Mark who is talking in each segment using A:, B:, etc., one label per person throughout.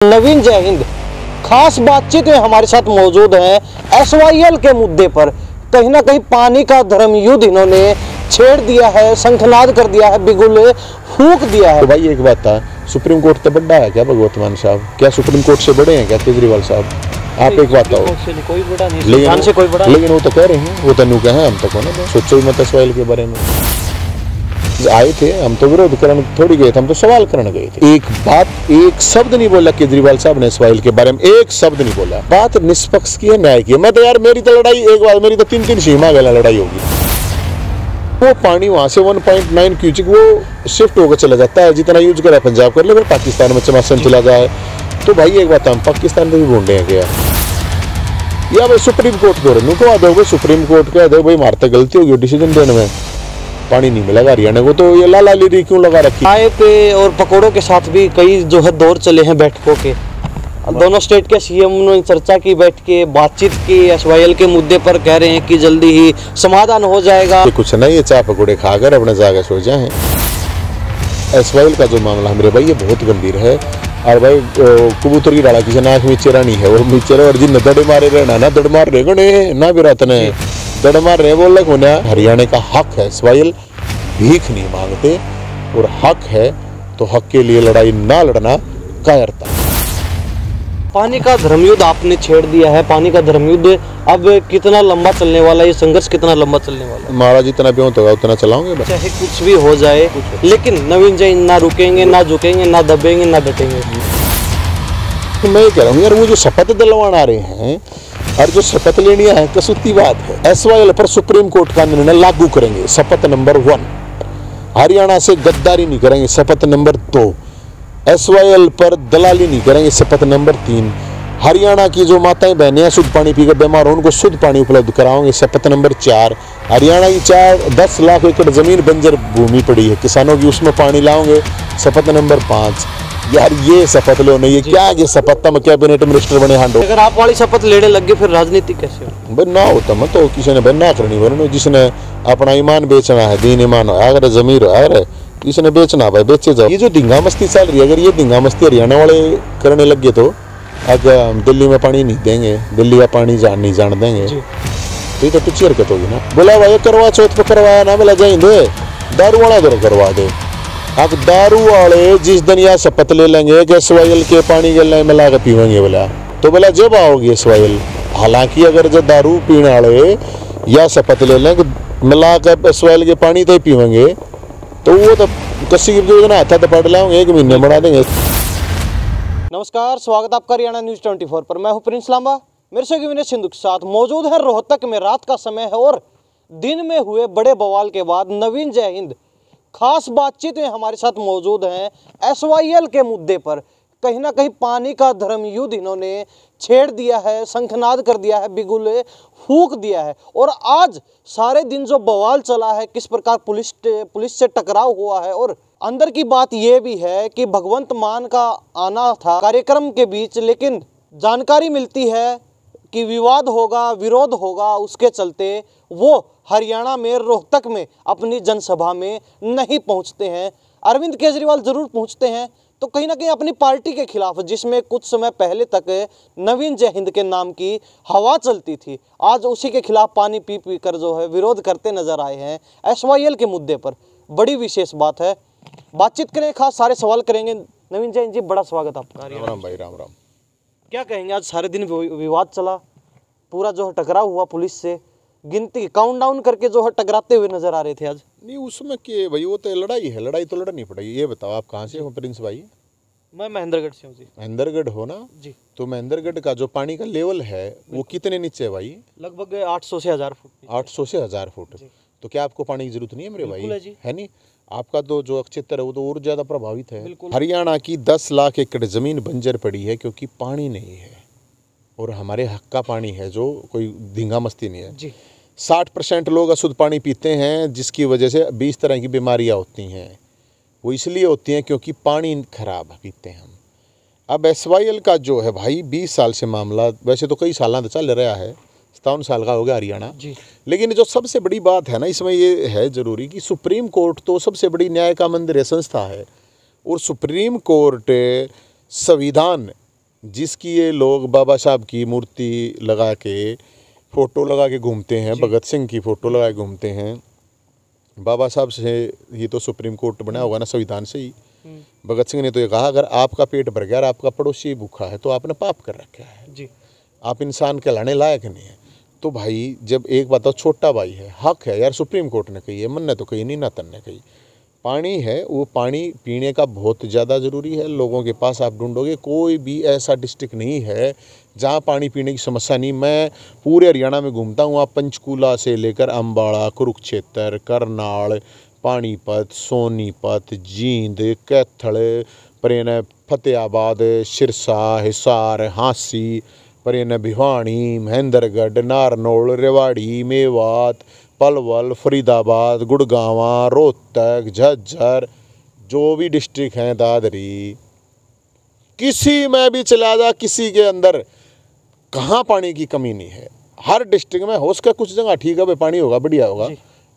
A: नवीन जय हिंद खास बातचीत में हमारे साथ मौजूद हैं SYL के मुद्दे पर। कहीं ना कहीं पानी का धर्म युद्ध इन्होंने छेड़ दिया है, शंखनाद कर दिया है, बिगुल फूंक दिया है।
B: तो भाई एक बात था, सुप्रीम कोर्ट तो बड़ा है क्या भगवंत मान साहब? क्या सुप्रीम कोर्ट से बड़े हैं क्या केजरीवाल साहब? आप एक बात बताओ।
A: कोई बड़ा नहीं,
B: लेकिन वो तो कह रहे हैं, वो तनु कहे हम तक होना सोचो ही मत SYL के बारे में। आए थे हम तो विरोध करने थोड़ी गए थे, हम तो सवाल करने गए थे। एक बात, एक शब्द नहीं बोला केजरीवाल साहब ने SYL के बारे में, एक शब्द नहीं बोला। बात निष्पक्ष की है, न्याय की है। मैं तो यार मेरी तो लड़ाई एक बार, मेरी तो 3-3 सीमा गला लड़ाई होगी। वो पानी वहां से 1.9 क्यूसिक वो शिफ्ट होकर चला जाता है, जितना यूज करा पंजाब कर ले, फिर पाकिस्तान में चमासन चला जाए। तो भाई एक बात, हम पाकिस्तान में भी ढूंढे हैं क्या? या भाई सुप्रीम कोर्ट को रनू को आ दो, सुप्रीम कोर्ट को आ दो भाई, मारते गलती होगी डिसीजन देने में, पानी नहीं मिलेगा हरियाणा को। तो ये लाला लीरी क्यों लगा रखी?
A: चाय पे और पकौड़ों के साथ भी कई जो है दौर चले हैं बैठकों के। दोनों स्टेट के CM ने चर्चा की, बैठ के बातचीत की SYL के मुद्दे पर। कह रहे हैं कि जल्दी ही समाधान हो जाएगा।
B: कुछ नहीं, ये चाय पकौड़े खाकर अपने जाकर सो जाए। SYL का जो मामला मेरे भाई ये बहुत गंभीर है। और भाई कबूतर की डाला किसी नाक में चेरा नहीं है, वो मीचेरा और जिन दड़ मारे रहना ना, दड़ मार रहे गणे ना भी रात ने दड़ मार रहे बोल होना। हरियाणा का हक है, SYL भीख नहीं मांगते और हक है, तो हक के लिए लड़ाई ना लड़ना कायरता।
A: पानी का धर्मयुद्ध आपने छेड़ दिया है। पानी का धर्मयुद्ध अब कितना लंबा चलने वाला है? ये संघर्ष कितना लंबा चलने वाला है?
B: महाराज जितना भी होगा उतना चलाओगे बस।
A: चाहे कुछ भी हो जाए, लेकिन नवीन जय ना रुकेंगे, ना झुकेंगे, ना दबेंगे, ना डटेंगे।
B: तो मैं कह रहा हूँ यार, वो जो शपथ दिलवान आ रहे हैं और जो शपथ लेनी है, कसूती बात है। SYL पर सुप्रीम कोर्ट का निर्णय लागू करेंगे, शपथ नंबर 1। हरियाणा से गद्दारी नहीं करेंगे, शपथ नंबर 2। SYL पर दलाली नहीं करेंगे, शपथ नंबर 3। हरियाणा की जो माताएं बहनें शुद्ध पानी पीकर बीमार हो, उनको शुद्ध पानी उपलब्ध कराओगे, शपथ नंबर 4। हरियाणा की 10 लाख एकड़ जमीन बंजर भूमि पड़ी है किसानों की, उसमें पानी लाओगे, शपथ नंबर 5। यार ये शपथ लो नहीं, ये क्या है? शपथ तम कैबिनेट मिनिस्टर बने हांडो।
A: अगर आप वाली शपथ लेने लगे फिर राजनीति कैसे हो?
B: भाई ना होता मत तो किसी ने भाई ना करनी वरना, जिसने अपना ईमान बेचना है, दीन ईमान हो, अगर जमीर हो, अगर किसने बेचना भाई बेचे जाओ। ये जो धींगा मस्ती चल रही है, अगर ये धींगा मस्ती हरियाणा वाले करने लगे तो अगर हम दिल्ली में पानी नहीं देंगे, दिल्ली का पानी नहीं जान देंगे, तो ये तो टुच्ची हरकत होगी ना। बोला भाई करवा चौथ पे करवाया ना, बोला जाएंगे दारू वाला दर करवा दे। अब दारू वाले जिस दिन यह शपथ ले लेंगे कि SYL के पानी गले मिला के पीवेंगे, बोला तो बोला जब आओगी SYL। हालांकि अगर जो दारू पीने वाले या शपथ ले लें कि मिला कर SYL के पानी तो ही पीवेंगे, तो वो तो कसी की योजना था तो पढ़ लाओगे, 1 महीने बढ़ा देंगे।
A: नमस्कार, स्वागत आपका हरियाणा न्यूज 24 पर। मैं हूं प्रिंस लांबा, मेरे से विनय सिंधु के साथ मौजूद है। रोहतक में रात का समय है और दिन में हुए बड़े बवाल के बाद नवीन जय हिंद खास बातचीत में हमारे साथ मौजूद हैं SYL के मुद्दे पर। कहीं ना कहीं पानी का धर्म युद्ध इन्होंने छेड़ दिया है, शंखनाद कर दिया है, बिगुल फूंक दिया है। और आज सारे दिन जो बवाल चला है, किस प्रकार पुलिस से टकराव हुआ है, और अंदर की बात यह भी है कि भगवंत मान का आना था कार्यक्रम के बीच, लेकिन जानकारी मिलती है कि विवाद होगा, विरोध होगा, उसके चलते वो हरियाणा में रोहतक में अपनी जनसभा में नहीं पहुंचते हैं। अरविंद केजरीवाल जरूर पहुंचते हैं, तो कहीं ना कहीं अपनी पार्टी के खिलाफ, जिसमें कुछ समय पहले तक नवीन जय हिंद के नाम की हवा चलती थी, आज उसी के खिलाफ पानी पी पी कर जो है विरोध करते नजर आए हैं SYL के मुद्दे पर। बड़ी विशेष बात है, बातचीत करें, खास सारे सवाल करेंगे। नवीन जय हिंद जी, बड़ा स्वागत आपका।
B: राम भाई, राम राम।
A: क्या कहेंगे, आज सारे दिन विवाद चला, पूरा जो है टकराव हुआ पुलिस से, गिनती काउंटडाउन करके जो है टकराते हुए नजर आ रहे थे आज।
B: नहीं उसमें के भाई, वो तो लड़ाई है, लड़ाई तो लड़नी पड़ेगी। ये बताओ आप कहाँ से हो प्रिंस भाई?
A: मैं महेंद्रगढ़ से हूँ जी।
B: महेंद्रगढ़ हो ना
A: जी।
B: तो महेंद्रगढ़ का जो पानी का लेवल है वो कितने नीचे है भाई?
A: लगभग 800 से 1000 फुट।
B: 800 से 1000 फुट। तो क्या आपको पानी की जरूरत नहीं है मेरे भाई? है नहीं, आपका तो जो क्षेत्र है वो तो और ज्यादा प्रभावित है। हरियाणा की 10 लाख एकड़ जमीन बंजर पड़ी है क्योंकि पानी नहीं है, और हमारे हक का पानी है, जो कोई धींगा मस्ती नहीं है जी। 60% लोग अशुद्ध पानी पीते हैं, जिसकी वजह से 20 तरह की बीमारियां होती हैं। वो इसलिए होती हैं क्योंकि पानी खराब पीते हैं हम। अब SYL का जो है भाई 20 साल से मामला, वैसे तो कई साल चल रहा है, 57 साल का हो गया हरियाणा जी। लेकिन जो सबसे बड़ी बात है ना इसमें ये है जरूरी कि सुप्रीम कोर्ट तो सबसे बड़ी न्याय का मंदिर है, संस्था है, और सुप्रीम कोर्ट संविधान जिसकी ये लोग बाबा साहब की मूर्ति लगा के, फ़ोटो लगा के घूमते हैं, भगत सिंह की फ़ोटो लगा के घूमते हैं। बाबा साहब से ये तो सुप्रीम कोर्ट बना होगा ना संविधान से ही। भगत सिंह ने तो ये कहा, अगर आपका पेट भर गया और आपका पड़ोसी भूखा है तो आपने पाप कर रखा है
A: जी।
B: आप इंसान कहलाने लायक नहीं है। तो भाई जब एक बात तो छोटा भाई है, हक है यार, सुप्रीम कोर्ट ने कही है, मन ने तो कही नहीं, ना तन ने कही। पानी है, वो पानी पीने का बहुत ज़्यादा ज़रूरी है। लोगों के पास आप ढूंढोगे कोई भी ऐसा डिस्ट्रिक्ट नहीं है जहाँ पानी पीने की समस्या नहीं। मैं पूरे हरियाणा में घूमता हूँ, आप पंचकूला से लेकर अम्बाड़ा, कुरुक्षेत्र, करनाल, पानीपत, सोनीपत, जींद, कैथल, परेन फतेहाबाद, सिरसा, हिसार, हांसी, परेन भिवानी, महेंद्रगढ़, नारनौल, रेवाड़ी, मेवात, पलवल, फरीदाबाद, गुड़गांवा, रोहतक, झज्जर, जो भी डिस्ट्रिक्ट हैं, दादरी, किसी में भी चला जा, किसी के अंदर कहाँ पानी की कमी नहीं है। हर डिस्ट्रिक्ट में हो सका कुछ जगह ठीक है भाई पानी होगा, बढ़िया होगा,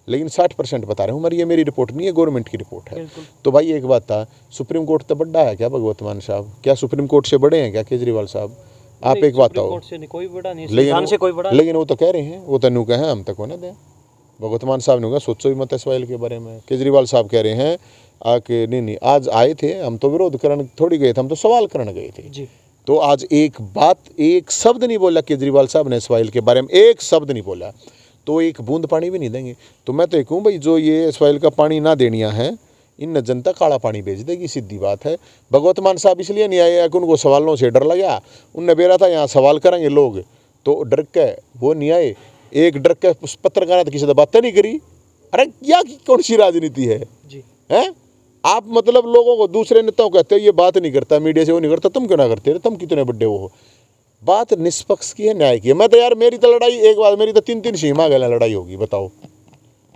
B: लेकिन 60% बता रहे हूँ। ये मेरी रिपोर्ट नहीं है, गवर्नमेंट की रिपोर्ट है। तो भाई एक बात था, सुप्रीम कोर्ट तो बड़ा है क्या भगवत मान साहब? क्या सुप्रीम कोर्ट से बड़े हैं क्या केजरीवाल साहब? आप एक बात हो, लेकिन वो तो कह रहे हैं, वो तनु कहे हम तक होने दें। भगवत मान साहब ने कहा सोचो भी मत इस फाइल के बारे में। केजरीवाल साहब कह रहे हैं आके नहीं आज आए थे, हम तो विरोध करने थोड़ी गए थे, हम तो सवाल करने गए थे जी। तो आज एक बात, एक शब्द नहीं बोला केजरीवाल साहब ने इस फाइल के बारे में, एक शब्द नहीं बोला, तो एक बूंद पानी भी नहीं देंगे। तो मैं तो एक हूँ भाई, जो ये इस फाइल का पानी ना देनिया है, इन जनता काला पानी बेच देगी, सीधी बात है। भगवत मान साहब इसलिए नहीं आए कि उनको सवालों से डर लगा, उनने बेरा था यहाँ सवाल करेंगे लोग, तो डर के वो नहीं आए। एक डर के पत्रकार किसी से बातें नहीं करी। अरे क्या कौन सी राजनीति है जी? हैं आप मतलब लोगों को, दूसरे नेताओं कहते हो ये बात नहीं करता, मीडिया से वो नहीं करता, तुम क्यों ना करते? तुम कितने बड़े हो? बात निष्पक्ष की है, न्याय की है। मैं तो यार, मेरी तो लड़ाई एक बात, मेरी तो 3-3 सीमा गला लड़ाई होगी, बताओ।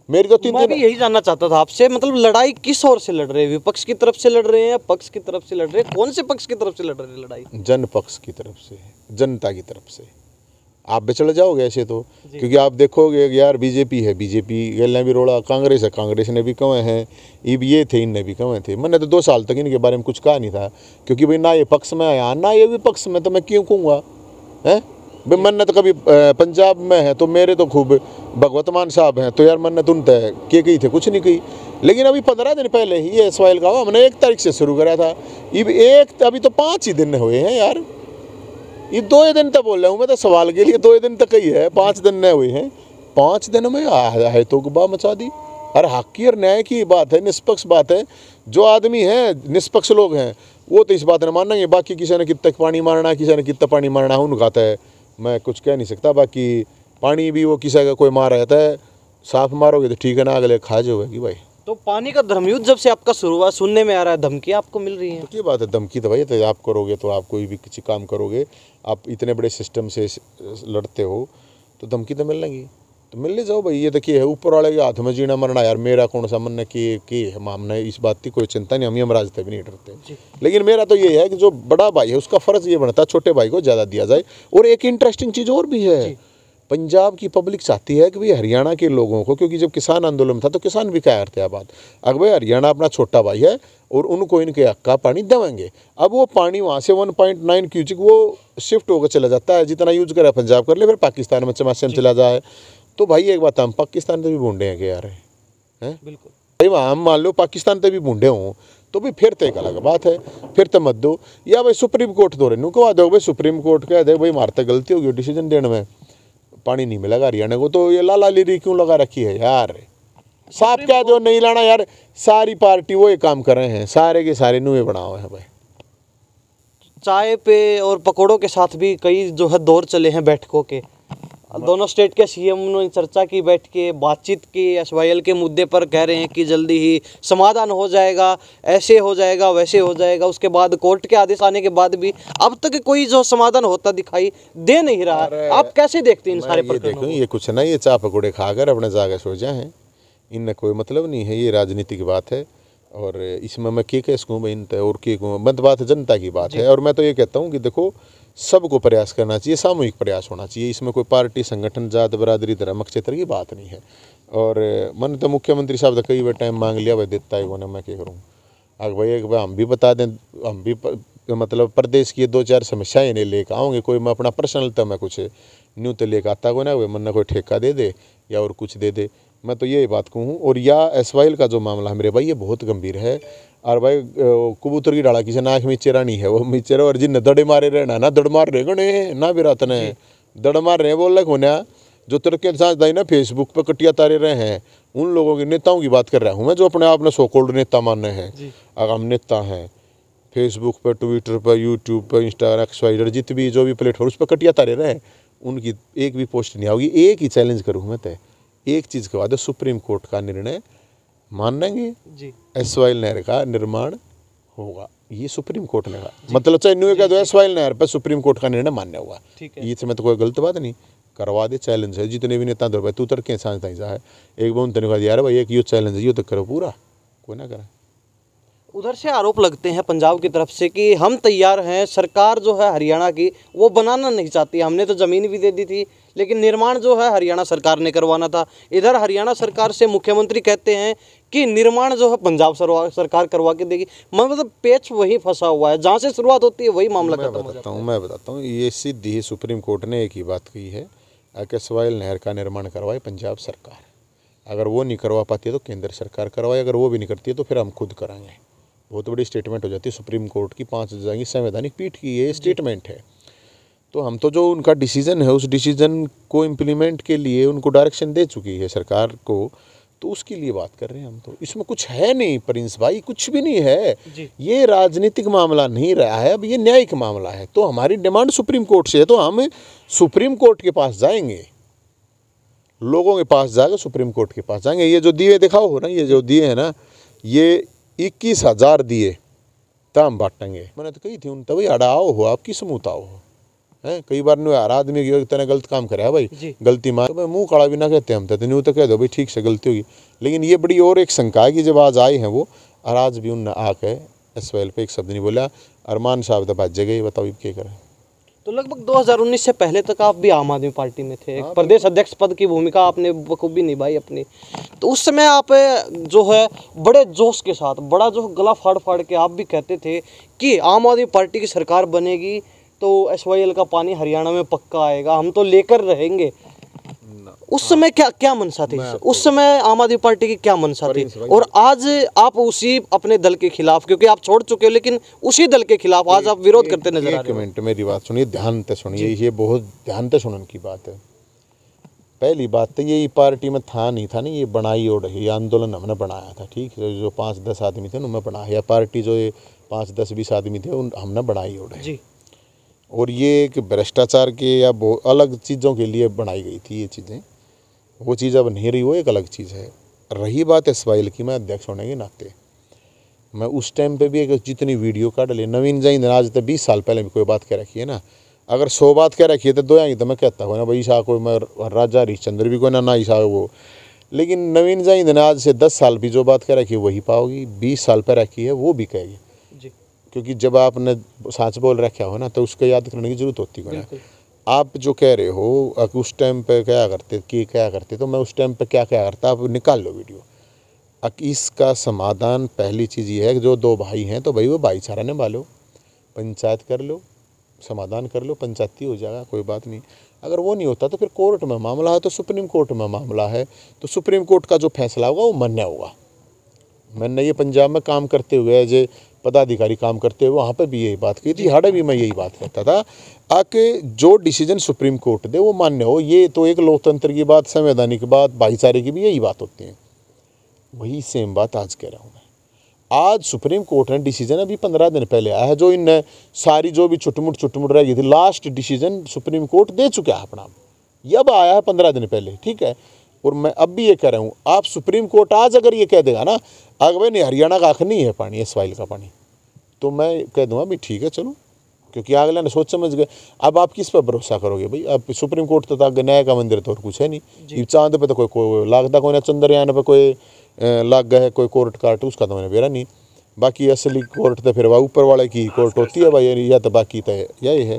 B: मेरी तो 3-3।
A: मैं भी यही जानना चाहता था आपसे, मतलब लड़ाई किस ओर से लड़ रहे हैं? विपक्ष की तरफ से लड़ रहे हैं या पक्ष की तरफ से लड़ रहे हैं? कौन से पक्ष की तरफ से लड़ रहे हैं लड़ाई?
B: जन पक्ष की तरफ से, जनता की तरफ से। आप भी चले जाओगे ऐसे तो, क्योंकि आप देखोगे यार बीजेपी है, बीजेपी गले भी रोड़ा, कांग्रेस है, कांग्रेस ने भी कहे हैं, ये थे, इनने भी कहे थे। मैंने तो 2 साल तक इनके बारे में कुछ कहा नहीं था, क्योंकि भाई ना ये पक्ष में आया ना ये भी पक्ष में, तो मैं क्यों कहूँगा? हैं भाई मन्नत कभी पंजाब में है तो मेरे तो खूब भगवत मान साहब हैं, तो यार मन्नत उन तय के कही थे, कुछ नहीं कही। लेकिन अभी 15 दिन पहले ही ये सवाल का हमने 1 तारीख से शुरू करा था, अभी तो 5 ही दिन हुए हैं यार। ये 2 दिन तक बोल रहा हूँ मैं तो, सवाल के लिए 2 दिन तक ही है, 5 दिन नहीं हुए हैं। 5 दिन में है तो गुबा मचा दी। अरे हक की और न्याय की बात है, निष्पक्ष बात है। जो आदमी है निष्पक्ष लोग हैं वो तो इस बात ने मानेंगे। बाकी किसी ने कितना पानी मारना, किसी ने कितना पानी मारना उन खाता है, मैं कुछ कह नहीं सकता। बाकी पानी भी वो किसी का कोई मार रहता है, साफ मारोगे तो ठीक है ना, अगले खा जाओगे भाई।
A: तो पानी का धर्मयुद्ध जब से आपका शुरू हुआ, सुनने में आ रहा है धमकियाँ आपको मिल रही हैं।
B: तो क्या बात है, धमकी तो भाई तो आप करोगे तो, आप कोई भी किसी काम करोगे, आप इतने बड़े सिस्टम से लड़ते हो तो धमकी तो मिलेगी, तो मिलने जाओ भाई। ये देखिए है ऊपर वाले के हाथ में जीना मरना यार, मेरा कौन सा मन की हमने इस बात की कोई चिंता नहीं, हम यमराज तक भी नहीं डरते। लेकिन मेरा तो ये है कि जो बड़ा भाई है उसका फर्ज ये बनता है छोटे भाई को ज़्यादा दिया जाए। और एक इंटरेस्टिंग चीज़ और भी है, पंजाब की पब्लिक चाहती है कि भाई हरियाणा के लोगों को, क्योंकि जब किसान आंदोलन था तो किसान भी कह रहे थे बात, अगर भाई हरियाणा अपना छोटा भाई है और उनको इनके हक का पानी देवेंगे। अब वो पानी वहाँ से 1.9 क्यूसिक वो शिफ्ट होकर चला जाता है, जितना यूज करे पंजाब कर ले, फिर पाकिस्तान में चमासे में चला जाए। तो भाई एक बात, हम पाकिस्तान से भी बूढ़े हैं कि यार हैं, बिल्कुल भाई वहाँ हम मान लो पाकिस्तान से भी बूढ़े हों तो भी फिर तो एक अलग बात है, फिर तो मत दो। या भाई सुप्रीम कोर्ट दो रहे कहा दो भाई, सुप्रीम कोर्ट कह दे भाई मारते गलती होगी डिसीजन देने में, पानी नहीं मिलेगा हरियाणा को, तो ये लाला लीरी क्यों लगा रखी है यार? साफ क्या जो नहीं लाना यार, सारी पार्टी वो ये काम कर रहे हैं, सारे के सारे नुए बनाओ हैं भाई।
A: चाय पे और पकौड़ों के साथ भी कई जो है दौर चले हैं बैठकों के, दोनों स्टेट के सीएम ने चर्चा की, बैठ के बातचीत की, एसवाईएल के मुद्दे पर कह रहे हैं कि जल्दी ही समाधान हो जाएगा, ऐसे हो जाएगा वैसे हो जाएगा। उसके बाद कोर्ट के आदेश आने के बाद भी अब तक कोई जो समाधान होता दिखाई दे नहीं रहा। आप कैसे देखते हैं इन सारे प्रकरणों को?
B: ये कुछ ना, ये चाय पकौड़े खाकर अपने जाके सो जाए हैं, इनमें कोई मतलब नहीं है, ये राजनीति की बात है। और इसमें मैं के कह सकूँ भाई इन और के कहूँ, मत बात जनता की बात है। और मैं तो ये कहता हूँ कि देखो सबको प्रयास करना चाहिए, सामूहिक प्रयास होना चाहिए, इसमें कोई पार्टी संगठन जात बरादरी धर्म क्षेत्र की बात नहीं है। और मैंने तो मुख्यमंत्री साहब तो कई बार टाइम मांग लिया भाई, देता है वो ना, मैं क्या करूँ। अगर भाई एक बार हम भी बता दें, हम भी मतलब प्रदेश की 2-4 समस्याएं नहीं लेकर आऊँगे, कोई मैं अपना पर्सनल तो मैं कुछ न्यू तो लेकर आता को ना, वे मन कोई ठेका दे दे या और कुछ दे दे, मैं तो यही बात कहूँ। और या एसवाइल का जो मामला है मेरे भाई, ये बहुत गंभीर है। और भाई कबूतर की डाला किसी नाक में चेरानी है, वो मिचेरा और जिन दड़े मारे रहना ना, दड़ मार रहे गणे ना भी रात ने दड़ मार रहे बोल रहे होना, जो तरक्की साथ दाई ना फेसबुक पर कटिया तारे रहे हैं, उन लोगों के नेताओं की बात कर रहा हूँ मैं, जो अपने आप में सो कॉल्ड नेता मान रहे हैं। अगर हम नेता हैं फेसबुक पर, ट्विटर पर, यूट्यूब पर, इंस्टाग्राम, एक्सवाइजर, जितने भी जो भी प्लेटफॉर्म उस पर कटिया तारे रहे हैं, उनकी एक भी पोस्ट नहीं आओगी। एक ही चैलेंज करूँ मैं तय, एक चीज़ के बाद सुप्रीम कोर्ट का निर्णय मान लेंगे जी, एसवाइल नहर का निर्माण होगा, ये सुप्रीम कोर्ट ने कहा। मतलब चाहे न्यू कह दो एसवाइल नहर पर सुप्रीम कोर्ट का निर्णय मान्य होगा, ये इसमें तो कोई गलत बात नहीं, करवा दे। चैलेंज है जितने भी नेता दो भाई, तू तर के सांस जा है एक बार उन कहा यार भाई एक यो चैलेंज है, यो तो करो पूरा, कोई ना करे।
A: उधर से आरोप लगते हैं पंजाब की तरफ से कि हम तैयार हैं, सरकार जो है हरियाणा की वो बनाना नहीं चाहती, हमने तो ज़मीन भी दे दी थी, लेकिन निर्माण जो है हरियाणा सरकार ने करवाना था। इधर हरियाणा सरकार से मुख्यमंत्री कहते हैं कि निर्माण जो है पंजाब सरकार करवा के देगी। मतलब पेच वही फंसा हुआ है, जहाँ से शुरुआत होती है वही मामला खत्म हो जाता है।
B: मैं बताता हूँ, ये सीधी सुप्रीम कोर्ट ने एक ही बात कही है, एसवाइल नहर का निर्माण करवाए पंजाब सरकार, अगर वो नहीं करवा पाती है तो केंद्र सरकार करवाए, अगर वो भी नहीं करती है तो फिर हम खुद कराएंगे। बहुत बड़ी स्टेटमेंट हो जाती है सुप्रीम कोर्ट की, 5 जज की संवैधानिक पीठ की ये स्टेटमेंट है। तो हम तो जो उनका डिसीजन है उस डिसीजन को इम्प्लीमेंट के लिए उनको डायरेक्शन दे चुकी है सरकार को, तो उसके लिए बात कर रहे हैं हम। तो इसमें कुछ है नहीं प्रिंस भाई, कुछ भी नहीं है, ये राजनीतिक मामला नहीं रहा है, अब ये न्यायिक मामला है। तो हमारी डिमांड सुप्रीम कोर्ट से है, तो हम सुप्रीम कोर्ट के पास जाएंगे, लोगों के पास जाकर सुप्रीम कोर्ट के पास जाएंगे। ये जो दिए दिखाओ हो ना, ये जो दिए है ना, ये 21,000 दिए तब बांटेंगे। मैंने तो कही थी उन तभी अड़ाओ हो, आप किस मुँह ताओ हो हैं, कई बार न्यू यार आदमी की तरह गलत काम करे भाई, गलती मार तो मुँह काला भी ना कहते हम तो न्यू तो कह दो भाई ठीक से गलती होगी। लेकिन ये बड़ी और एक शंका है कि जब आज आए हैं वो, और आज भी उन आके एसवाइल पे एक शब्द नहीं बोला, अरमान साहब तो भाज गए, बताओ क्या करें।
A: तो लगभग 2019 से पहले तक आप भी आम आदमी पार्टी में थे, एक प्रदेश अध्यक्ष पद की भूमिका आपने बखूबी निभाई अपनी। तो उस समय आप जो है बड़े जोश के साथ, बड़ा जो गला फाड़ फाड़ के आप भी कहते थे कि आम आदमी पार्टी की सरकार बनेगी तो एसवाईएल का पानी हरियाणा में पक्का आएगा, हम तो लेकर रहेंगे। उस समय क्या मनसा थी, उस समय आम आदमी पार्टी की क्या मनसा थी, और आज आप उसी अपने दल के खिलाफ, क्योंकि आप छोड़ चुके हो, लेकिन उसी दल के खिलाफ आज आप विरोध करते नजर आ रहे हो।
B: एक मिनट मेरी बात सुनिए, ध्यान से सुनिए, ये बहुत ध्यान से सुनने की बात है। पहली बात तो ये पार्टी में था नहीं था, नहीं ये बनाई और ये आंदोलन हमने बनाया था, ठीक है, जो 5-10 आदमी थे उनमें बनाया, पार्टी जो ये 5-10-20 आदमी थे उन हमने बनाई और जी। और ये एक भ्रष्टाचार के या अलग चीज़ों के लिए बनाई गई थी ये चीज़ें, वो चीज़ अब नहीं रही, वो एक अलग चीज़ है। रही बात एसवाइएल की, मैं अध्यक्ष होने के नाते मैं उस टाइम पे भी एक जितनी वीडियो काट ले, नवीन जैन आज तक 20 साल पहले भी कोई बात कह रखी है ना, अगर 100 बात कह रखी है तो 2 आएंगी, तो मैं कहता हूँ ना भाई ईशा कोई मैं राजा हरिश्चंद्र भी कोई ना ईशा वो। लेकिन नवीन जैन ने आज से 10 साल भी जो बात कह रखी है वही पाओगी, 20 साल पर रखी है वो भी कहेगी, क्योंकि जब आपने सच बोल रखा हो ना तो उसको याद करने की जरूरत होती है। आप जो कह रहे हो उस टाइम पे क्या करते, तो मैं उस टाइम पे क्या करता, आप निकाल लो वीडियो। इसका समाधान पहली चीज़ ये है कि जो 2 भाई हैं तो भाई वो भाईचारा निभा लो, पंचायत कर लो, समाधान कर लो, पंचायती हो जाएगा, कोई बात नहीं। अगर वो नहीं होता तो फिर कोर्ट में मामला है, तो सुप्रीम कोर्ट में मामला है, तो सुप्रीम कोर्ट का जो फैसला होगा वो मान्य होगा। मैंने ये पंजाब में काम करते हुए जो पदाधिकारी काम करते हुए वहाँ पे भी यही बात की थी, हाड़े भी मैं यही बात कहता था आके जो डिसीजन सुप्रीम कोर्ट दे वो मान्य हो। ये तो एक लोकतंत्र की बात, संवैधानिक बात, भाईचारे की भी यही बात होती है, वही सेम बात आज कह रहा हूँ मैं। आज सुप्रीम कोर्ट ने डिसीजन अभी 15 दिन पहले आया है, जो इन सारी जो भी छुटमुट रह गई थी, लास्ट डिसीजन सुप्रीम कोर्ट दे चुका है अपना, ये अब आया है 15 दिन पहले, ठीक है। और मैं अब भी ये कह रहा हूँ, आप सुप्रीम कोर्ट आज अगर ये कह देगा ना अगर भाई नहीं हरियाणा का हक नहीं है पानी, एसवाइएल का पानी, तो मैं कह दूँगा भी ठीक है चलो, क्योंकि अगले ने सोच समझ गए। अब आप किस पर भरोसा करोगे भाई, अब सुप्रीम कोर्ट तो न्याय का मंदिर तो और कुछ है नहीं, चांद पे तो कोई लागता कोई ना, चंद्रयान पे कोई लाग गए कोई कोर्ट काट, उसका तो मैंने बेरा नहीं। बाकी असली कोर्ट तो फिर ऊपर वाले की कोर्ट होती है भाई, या तो बाकी तो यही है।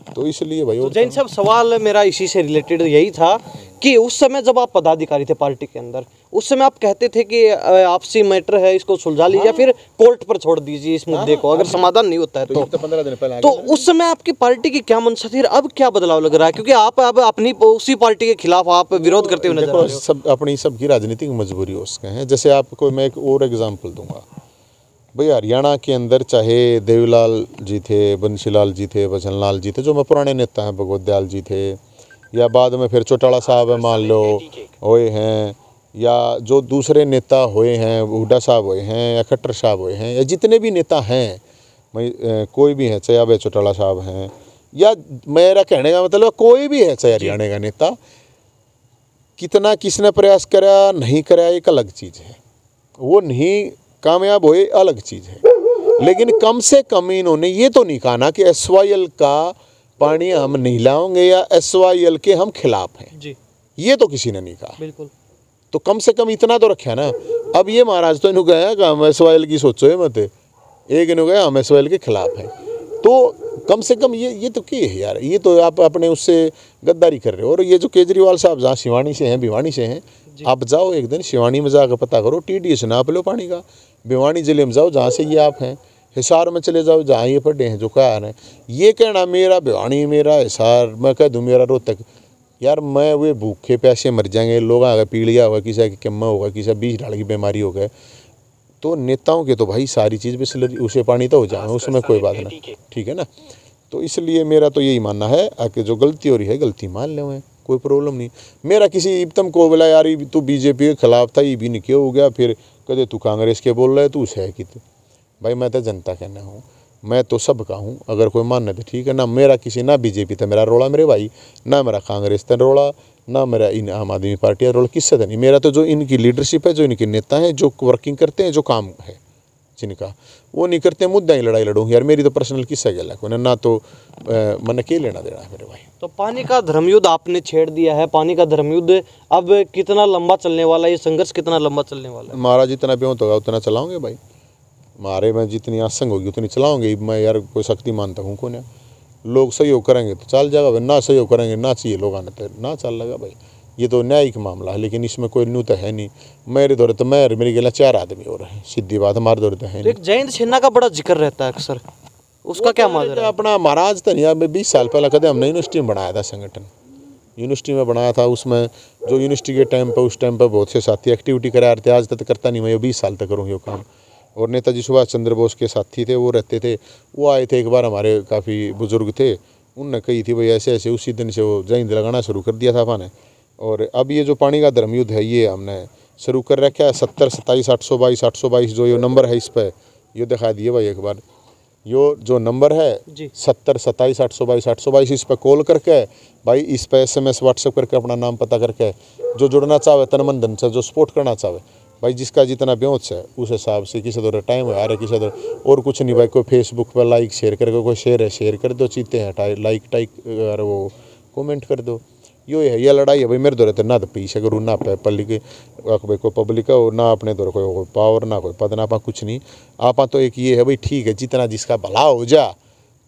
B: तो इसलिए भाई।
A: तो जैन साहब, सवाल मेरा इसी से रिलेटेड यही था कि उस समय जब आप पदाधिकारी थे पार्टी के अंदर, उस समय आप कहते थे कि आपसी मैटर है, इसको सुलझा लीजिए, फिर कोर्ट पर छोड़ दीजिए इस मुद्दे को, अगर समाधान नहीं होता है तो
B: 15 दिन पहले
A: तो उस समय आपकी पार्टी की क्या मंशा थी, अब क्या बदलाव लग रहा है? क्योंकि आप अब अपनी उसी पार्टी के खिलाफ आप विरोध करते हुए नजर आ रहे हो।
B: सब अपनी सबकी राजनीतिक मजबूरी उसके हैं। जैसे आपको मैं एक और एग्जांपल दूंगा भाई, हरियाणा के अंदर चाहे देवीलाल जी थे, बंशीलाल जी थे, बचनलाल जी थे, जो मैं पुराने नेता हैं, भगवत दयाल जी थे, या बाद में फिर चौटाला साहब है मान लो हुए हैं, या जो दूसरे नेता हुए हैं, हुड्डा साहब हुए हैं, या खट्टर साहब हुए हैं, या जितने भी नेता हैं, मैं कोई भी है, चाहे अब चौटाला साहब हैं, या मेरा कहने का मतलब कोई भी है, चाहे हरियाणा का नेता, कितना किसने प्रयास करा नहीं करा एक अलग चीज़ है, वो नहीं कामयाब हुए अलग चीज़ है, लेकिन कम से कम इन्होंने ये तो नहीं कहा ना कि SYL का पानी हम नहीं लाओगे या SYL के हम खिलाफ हैं
A: जी,
B: ये तो किसी ने नहीं कहा।
A: बिल्कुल।
B: तो कम से कम इतना तो रखा ना। अब ये महाराज तो इन्हों गया कि हम SYL की सोचो है मत, एक इन्हों गया हम SYL के खिलाफ हैं, तो कम से कम ये तो क्या है यार, ये तो आप अपने उससे गद्दारी कर रहे हो। और ये जो केजरीवाल साहब जहाँ शिवानी से हैं, भिवानी से हैं, आप जाओ एक दिन शिवानी में जाकर पता करो, TDS नाप लो पानी का। भिवानी जिले में जाओ जहाँ से ये आप हैं, हिसार में चले जाओ जहाँ ये पड़े हैं, जो कहा है ये कहना मेरा भिवानी, मेरा हिसार, मैं कह दूँ मेरा रोहतक, यार मैं वे भूखे प्यासे मर जाएंगे, लोग आगे पीलिया होगा, किसी की कम्मा होगा, किसी 20 ढाल की बीमारी हो गए, तो नेताओं के तो भाई सारी चीज़ बिस्लरी उसे पानी तो हो जाए, उसमें कोई बात ना, ठीक है ना। तो इसलिए मेरा तो यही मानना है कि जो गलती हो रही है गलती मान ले, कोई प्रॉब्लम नहीं। मेरा किसी इब्तम को बोला यार तू BJP के खिलाफ था, ये भी नहीं क्यों हो गया, फिर कदे तू कांग्रेस के बोल रहा है, तू उसे है कि भाई मैं तो जनता कहना हूँ, मैं तो सबका हूँ, अगर कोई मानना तो ठीक है ना। मेरा किसी ना BJP था मेरा रोड़ा मेरे भाई, ना मेरा कांग्रेस था रोड़ा, ना मेरा इन आम आदमी पार्टी का रोड़ा, किससे था नहीं। मेरा तो जो इनकी लीडरशिप है, जो इनके नेता हैं, जो वर्किंग करते हैं, जो काम है जिनका, वो नहीं करते, मुद्दा ही लड़ाई लड़ूँ यार, मेरी तो पर्सनल किस्सा गया कोई ना, तो मैंने क्या लेना देना है मेरे भाई।
A: तो पानी का धर्मयुद्ध आपने छेड़ दिया है, पानी का धर्मयुद्ध अब कितना लंबा चलने वाला है, ये संघर्ष कितना लंबा चलने वाला है?
B: महाराज जितना ब्योत होगा उतना चलाओगे भाई, हमारे में जितनी आसंग होगी उतनी चलाओगे। मैं यार कोई शक्ति मानता हूँ को ना, लोग सहयोग करेंगे तो चल जाएगा भाई, ना सहयोग करेंगे ना चाहिए लोग आने तो ना चल लगा भाई। ये तो न्यायिक मामला है, लेकिन इसमें कोई न्यू तो है नहीं। मेरे दौरे तो मैं मेरी गला 4 आदमी हो रहे हैं, सीधी बात, हमारे दौरे तो है
A: तो एक जयंत सिन्हा का बड़ा जिक्र रहता है अक्सर, उसका क्या माजरा है?
B: अपना महाराज तो नहीं, अब 20 साल पहले कदम हमने यूनिवर्सिटी में बनाया था, संगठन यूनिवर्सिटी में बनाया था। उसमें जो यूनिवर्सिटी के टाइम पर उस टाइम पर बहुत से साथी एक्टिविटी करा रहे थे, आज तक करता नहीं, मैं 20 साल तक करूँ ये काम। और नेताजी सुभाष चंद्र बोस के साथी थे, वो रहते थे, वो आए थे एक बार, हमारे काफ़ी बुजुर्ग थे, उनने कही थी भाई ऐसे ऐसे, उसी दिन से वो जयंत लगाना शुरू कर दिया था अपन ने। और अब ये जो पानी का धर्मयुद्ध है ये हमने शुरू कर रखा है। 70 27 822 822 जो ये नंबर है, इस पर ये दिखा दिए भाई एक बार, यो जो नंबर है 70 27 822 822, इस पर कॉल करके भाई, इस पर SMS WhatsApp करके अपना नाम पता करके, जो जुड़ना चाहे तन मन धन से, जो सपोर्ट करना चाहे भाई, जिसका जितना ब्योच है उस हिसाब से, किसी दौर टाइम है यार, किसी दौर और कुछ नहीं भाई, कोई फेसबुक पर लाइक शेयर करके, कोई शेयर है शेयर कर दो, चीते हैं लाइक टाइक और वो कमेंट कर दो, यो है ये लड़ाई है भाई। मेरे दौरे तो ना तो पीछे करूँ ना पब्लिक भाई, कोई पब्लिक हो ना, अपने दौरे कोई पावर ना कोई पद ना, आप कुछ नहीं, आप तो एक ये है भाई, ठीक है जितना जिसका भला हो जा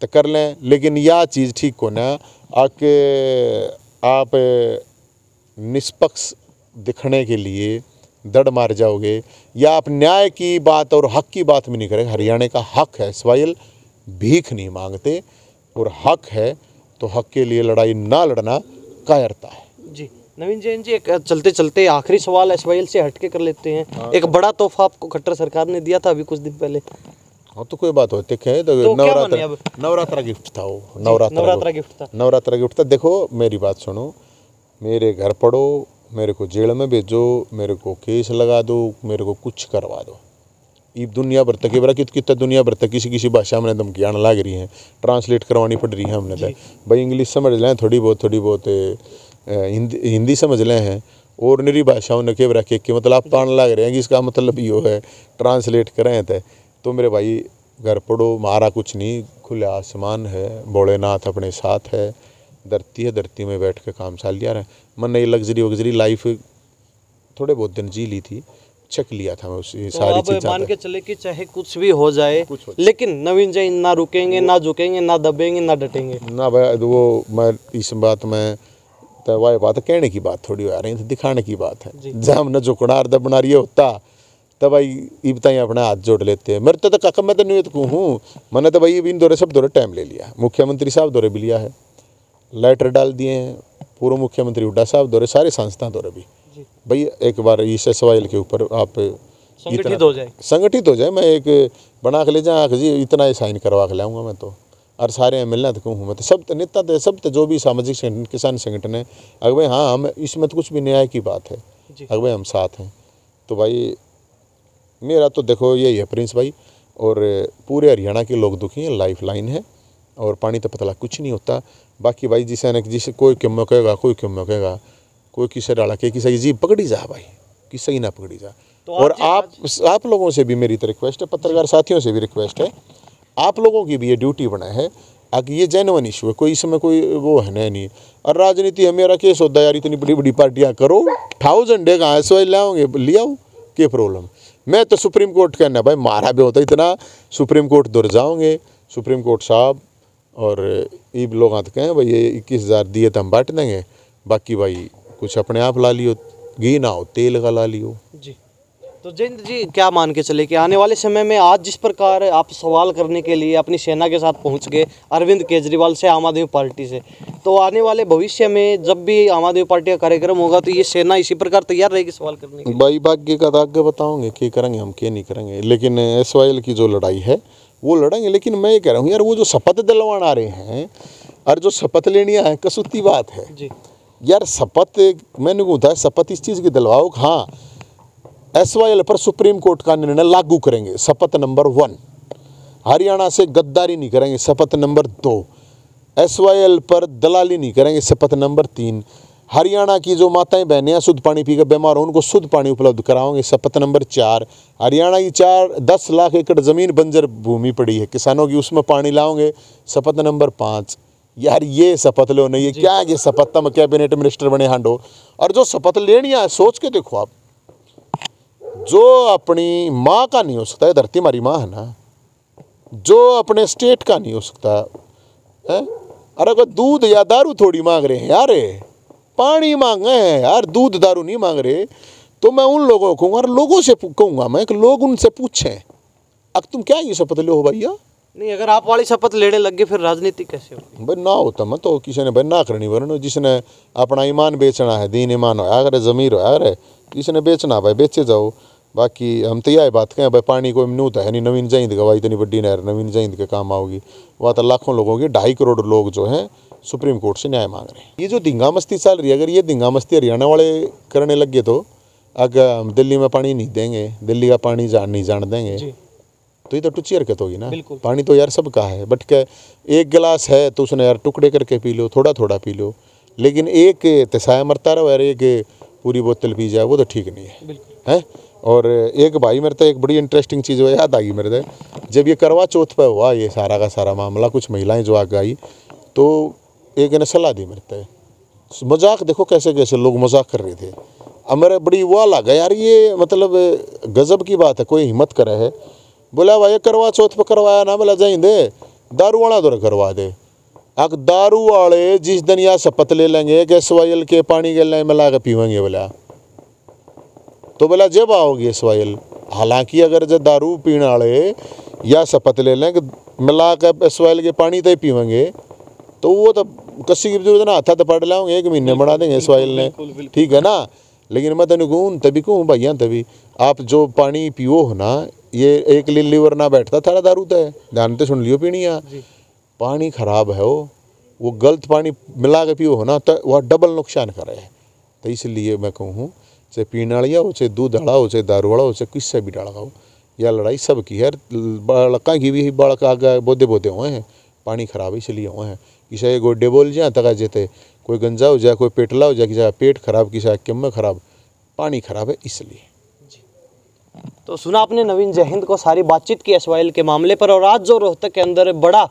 B: तो कर लें, लेकिन यह चीज़ ठीक को ना आके आप निष्पक्ष दिखने के लिए दड़ मार जाओगे, या आप न्याय की बात और हक की बात में नहीं करेंगे। हरियाणा का हक है, SYL भीख नहीं मांगते, और हक है तो हक के लिए लड़ाई ना लड़ना कायरता है।
A: जी नवीन जैन जी, एक चलते चलते आखिरी सवाल SYL से हटके कर लेते हैं। एक बड़ा तोहफा आपको खट्टर सरकार ने दिया था अभी कुछ दिन पहले।
B: हाँ तो कोई बात होती है, तो नवरात्रा गिफ्ट था वो, नवरात्रा गिफ्ट था। देखो मेरी बात सुनो, मेरे घर पढ़ो, मेरे को जेल में भेजो, मेरे को केस लगा दो, मेरे को कुछ करवा दो, ये दुनिया भर तक कितना दुनिया भर तक किसी भाषा में धमकियाँ लग रही हैं, ट्रांसलेट करवानी पड़ रही है हमने तो भाई। इंग्लिश समझ लें थोड़ी बहुत हिंदी समझ लें हैं, और निरी भाषाओं ने के रखे कि मतलब आप पान लग रहे हैं कि इसका मतलब ये है, ट्रांसलेट करें थे। तो मेरे भाई घर पढ़ो, मारा कुछ नहीं, खुले आसमान है, भोलेनाथ अपने साथ है, धरती है, धरती में बैठ के काम चल लिया रहे। मन ने लग्जरी वग्जरी लाइफ थोड़े बहुत दिन जी ली थी, चेक लिया था मैं उसी
A: तो
B: सारी
A: अब
B: चीज़ें।
A: मान के चले कि चाहे कुछ भी हो जाए,
B: कुछ हो
A: लेकिन नवीन जैन ना रुकेंगे, ना झुकेंगे, ना दबेंगे, ना डटेंगे।
B: ना भाई, वो मैं इस बात में तो वह बात कहने की बात थोड़ी आ रही है, दिखाने की बात है।
A: जी।
B: जब न झुकना और दबना रही होता तब भाई इबता ही अपना हाथ जोड़ लेते हैं। मेरे तो काका मैं तो नहीं तो हूँ, मैंने तो भाई इन दौरे सब दौरे टाइम ले लिया, मुख्यमंत्री साहब दौरे भी लिया है, लेटर डाल दिए हैं, पूर्व मुख्यमंत्री हुड्डा साहब दौरे, सारे संस्था दौरे भी।
A: जी।
B: भाई एक बार इस सवाल के ऊपर आप
A: संगठित हो जाए,
B: संगठित हो जाए, मैं एक बना के ले जाऊँ जी, इतना ही साइन करवा के लाऊंगा मैं तो, और सारे मिलना तो कहूँ मैं तो, सब तो नेता तो सब तो जो भी सामाजिक संगठन, किसान संगठन है, अगर भाई हाँ हम इसमें तो कुछ भी न्याय की बात है, अगर भाई हम साथ हैं तो भाई मेरा तो देखो यही है प्रिंस भाई। और पूरे हरियाणा के लोग दुखी हैं, लाइफ लाइन है, और पानी तो पतला कुछ नहीं होता। बाकी भाई जिसे कोई क्यों कहेगा, कोई क्यों कहेगा, कोई किसे डाला के किसी की जीभ पकड़ी जा भाई, किसी ही ना पकड़ी जा।
A: तो
B: और आप लोगों से भी मेरी तो रिक्वेस्ट है, पत्रकार साथियों से भी रिक्वेस्ट है, आप लोगों की भी ये ड्यूटी बना है, अगर ये जेन्युइन इशू है, कोई इसमें कोई वो है नहीं। और राजनीति मेरा केस होता है यार, इतनी बड़ी बड़ी पार्टियां करो, 1000 डे कहाँ से लाओगे, ले आओ, क्या प्रॉब्लम। मैं तो सुप्रीम कोर्ट कहना भाई, मारा भी होता इतना, सुप्रीम कोर्ट दूर जाओगे, सुप्रीम कोर्ट साहब और ये लोग आते कहें भाई ये 21,000 दिए तो हम बांट देंगे, बाकी भाई कुछ अपने आप ला लियो, घी ना हो तेल का ला लियो।
A: जी। तो जयंत जी क्या मान के चले कि आने वाले समय में आज जिस प्रकार आप सवाल करने के लिए अपनी सेना के साथ पहुंच गए अरविंद केजरीवाल से, आम आदमी पार्टी से, तो आने वाले भविष्य में जब भी आम आदमी पार्टी का कार्यक्रम होगा तो ये सेना इसी प्रकार तैयार रहेगी सवाल करने के लिए?
B: भाई भाग्य का तो आगे बताओगे क्या करेंगे हम, क्या नहीं करेंगे, लेकिन SYL की जो लड़ाई है वो लड़ेंगे। लेकिन मैं ये कह रहा हूँ यार, वो जो शपथ दिलवान आ रहे हैं और जो शपथ लेनी है, कसूती बात है
A: जी।
B: यार। शपथ मैंने कहा था, शपथ इस चीज़ की दिलवाओ, हाँ SYL पर सुप्रीम कोर्ट का निर्णय लागू करेंगे, शपथ नंबर 1। हरियाणा से गद्दारी नहीं करेंगे, शपथ नंबर 2। SYL पर दलाली नहीं करेंगे, शपथ नंबर 3। हरियाणा की जो माताएं बहनें शुद्ध पानी पीकर बीमार हो उनको शुद्ध पानी उपलब्ध कराओगे, शपथ नंबर 4। हरियाणा की 10 लाख एकड़ ज़मीन बंजर भूमि पड़ी है किसानों की, उसमें पानी लाओगे, शपथ नंबर 5। यार ये शपथ लो नहीं, ये क्या है ये शपथ, तुम कैबिनेट मिनिस्टर बने हांडो। और जो शपथ लेनी है सोच के देखो आप, जो अपनी माँ का नहीं हो सकता, धरती हमारी माँ है ना, जो अपने स्टेट का नहीं हो सकता है। अरे कोई दूध या दारू थोड़ी मांग रहे हैं यार, पानी मांगे हैं यार, दूध दारू नहीं मांग रहे। तो मैं उन लोगों को कहूँगा, लोगों से कहूँगा मैं कि लोग उनसे पूछें, अब तुम क्या ये शपथ लो भैया।
A: नहीं, अगर आप वाली शपथ लेने लग गए फिर राजनीति कैसे होगी?
B: भाई ना होता मैं तो किसी ने भाई ना करनी, वरना जिसने अपना ईमान बेचना है, दीन ईमान हो अगर ज़मीर हो अगर जिसने बेचना भाई बेचे जाओ। बाकी हम तो यह बात कहें भाई, पानी कोई नूत है नहीं, नवीन जयंत का भाई इतनी बड़ी नहर नवीन जयंत के काम आओगी, वह तो लाखों लोगों की 2.5 करोड़ लोग जो हैं सुप्रीम कोर्ट से न्याय मांग रहे हैं। ये जो धींगा मस्ती चल रही है, अगर ये धींगा मस्ती हरियाणा वाले करने लग गए तो अगर हम दिल्ली में पानी नहीं देंगे, दिल्ली का पानी नहीं जान देंगे, तो ये तो टुच्ची हरकत होगी ना। पानी तो यार सबका है, बट क्या एक गिलास है तो उसने यार टुकड़े करके पी लो, थोड़ा थोड़ा पी लो, लेकिन एक तसाया मरता रहो यार, एक पूरी बोतल पी जाए, वो तो ठीक नहीं है, हैं। और एक भाई मेरे तो एक बड़ी इंटरेस्टिंग चीज़ याद आ गई मेरे से, जब ये करवा चौथ पे हुआ ये सारा का सारा मामला, कुछ महिलाएं जो आगे आई तो एक ने सलाह दी मेरे तो, मजाक देखो कैसे कैसे लोग मजाक कर रहे थे। अब मेरा बड़ी वो लगा यार, ये मतलब गजब की बात है, कोई हिम्मत करे है। बोला भाई करवा चौथ पे करवाया ना, बोला जाइंदे दारू वाला दौर करवा दे। अब दारू वाले जिस दिन यह शपथ ले लेंगे कि SYL के पानी के मिला के पीवेंगे, बोला तो बोला जब आओगे SYL। हालांकि अगर जब दारू पीने वाले या शपथ ले लें कि मिला के SYL के पानी तो ही पीवेंगे, तो वो तो किसी की जरूरत ना, हाथा तो पड़ लाओगे, 1 महीने बढ़ा देंगे SYL ने, ठीक है ना। लेकिन मैं तेन कहूँ तभी कहूँ भैया, तभी आप जो पानी पियो हो ना, ये 1 लीवर ना बैठता थारा दारू तो है, ध्यान तो सुन लियो पीनी है, पानी खराब है वो गलत पानी मिला के पियो हो ना तो वह डबल नुकसान करे है। तो इसलिए मैं कहूँ चाहे पीने वाला हो, चाहे दूध वाला हो, चाहे दारू वाला हो, चाहे किससे भी डाला हो, यह लड़ाई सबकी है। बड़का की भी बड़का आगे बोधे बोधे हुए हैं, पानी खराब इसलिए हुए हैं, किसी गोड्डे बोल जाए तक जेते, कोई गंजा हो जाए, कोई पेटला हो जाए, किसी पेट खराब, किसी किम्मे खराब, पानी खराब है इसलिए।
A: तो सुना आपने नवीन जयहिंद को सारी बातचीत की SYL के मामले पर, और आज जो रोहतक के अंदर बड़ा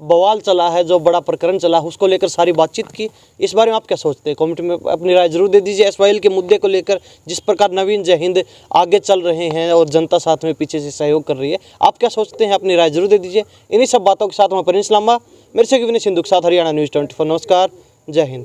A: बवाल चला है, जो बड़ा प्रकरण चला है, उसको लेकर सारी बातचीत की। इस बारे में आप क्या सोचते हैं? कमेंट में अपनी राय जरूर दे दीजिए। SYL के मुद्दे को लेकर जिस प्रकार नवीन जय हिंद आगे चल रहे हैं और जनता साथ में पीछे से सहयोग कर रही है, आप क्या सोचते हैं? अपनी राय जरूर दे दीजिए। इन्हीं सब बातों के साथ मैं प्रिंस लांबा, मेरे से विनय सिंधु के साथ हरियाणा न्यूज़ 24। नमस्कार, जय हिंद।